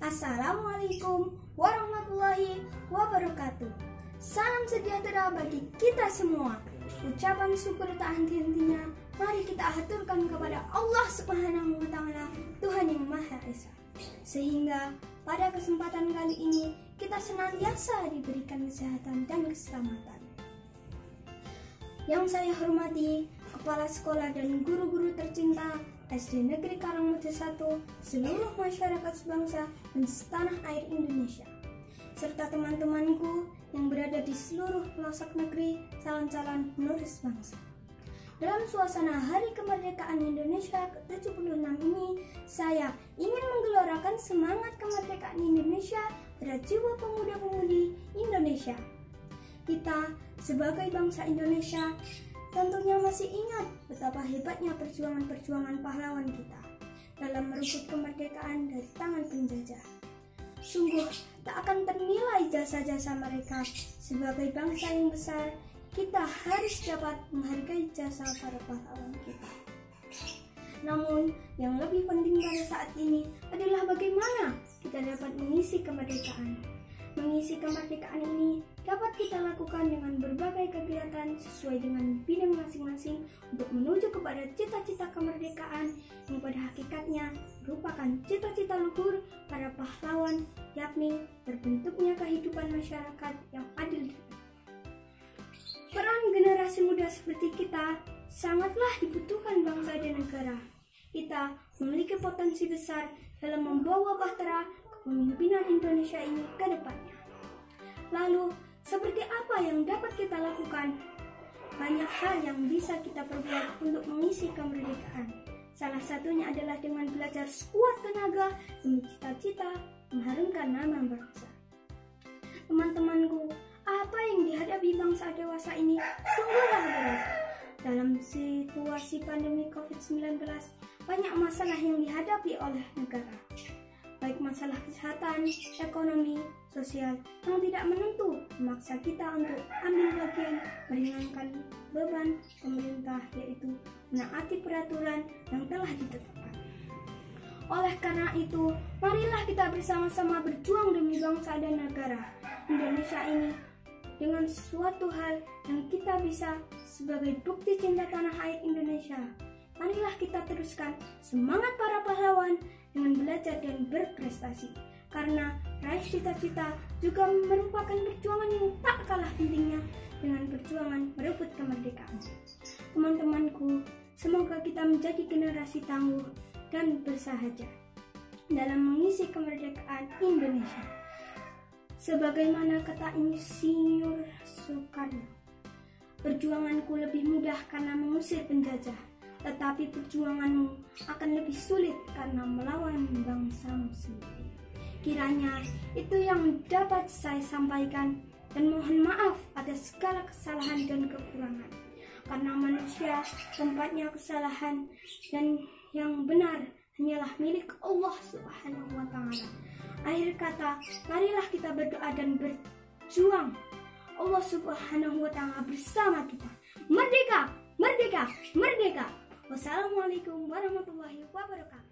Assalamualaikum warahmatullahi wabarakatuh. Salam sejahtera bagi kita semua. Ucapan syukur tak henti-hentinya mari kita haturkan kepada Allah Subhanahu wa Ta'ala, Tuhan yang Maha Esa, sehingga pada kesempatan kali ini kita senantiasa diberikan kesehatan dan keselamatan. Yang saya hormati Kepala Sekolah dan guru-guru tercinta SD Negeri Karangmulya 1, seluruh masyarakat sebangsa dan setanah air Indonesia, serta teman-temanku yang berada di seluruh pelosok negeri, calon-calon penerus bangsa. Dalam suasana Hari Kemerdekaan Indonesia ke-76 ini, saya ingin menggelorakan semangat kemerdekaan Indonesia pada jiwa pemuda-pemudi Indonesia. Kita sebagai bangsa Indonesia tentunya masih ingat betapa hebatnya perjuangan-perjuangan pahlawan kita dalam merebut kemerdekaan dari tangan penjajah. Sungguh tak akan ternilai jasa-jasa mereka. Sebagai bangsa yang besar, kita harus dapat menghargai jasa para pahlawan kita. Namun, yang lebih penting pada saat ini adalah bagaimana kita dapat mengisi kemerdekaan. Mengisi kemerdekaan ini dapat kita lakukan dengan berbagai kegiatan sesuai dengan bidang masing-masing untuk menuju kepada cita-cita kemerdekaan yang pada hakikatnya merupakan cita-cita luhur para pahlawan, yakni terbentuknya kehidupan masyarakat yang adil. Peran generasi muda seperti kita sangatlah dibutuhkan bangsa dan negara. Kita memiliki potensi besar dalam membawa bahtera kepemimpinan Indonesia ini ke depannya. Lalu, seperti apa yang dapat kita lakukan? Banyak hal yang bisa kita perbuat untuk mengisi kemerdekaan. Salah satunya adalah dengan belajar sekuat tenaga demi cita-cita mengharumkan nama bangsa. Teman-temanku, apa yang dihadapi bangsa dewasa ini sungguhlah berat. Dalam situasi pandemi COVID-19, banyak masalah yang dihadapi oleh negara, baik masalah kesehatan, ekonomi, sosial yang tidak menentu, memaksa kita untuk ambil bagian meringankan beban pemerintah, yaitu menaati peraturan yang telah ditetapkan. Oleh karena itu, marilah kita bersama-sama berjuang demi bangsa dan negara Indonesia ini dengan suatu hal yang kita bisa sebagai bukti cinta tanah air Indonesia. Marilah kita teruskan semangat para pahlawan dengan belajar dan berprestasi, karena raih cita-cita juga merupakan perjuangan yang tak kalah pentingnya dengan perjuangan merebut kemerdekaan. Teman-temanku, semoga kita menjadi generasi tangguh dan bersahaja dalam mengisi kemerdekaan Indonesia. Sebagaimana kata Insinyur Soekarno, perjuanganku lebih mudah karena mengusir penjajah, tetapi perjuanganmu akan lebih sulit karena melawan bangsamu sendiri. Kiranya itu yang dapat saya sampaikan, dan mohon maaf atas segala kesalahan dan kekurangan. Karena manusia tempatnya kesalahan, dan yang benar hanyalah milik Allah Subhanahu wa Ta'ala. Akhir kata, marilah kita berdoa dan berjuang. Allah Subhanahu wa Ta'ala bersama kita. Merdeka! Merdeka! Merdeka! Wassalamualaikum warahmatullahi wabarakatuh.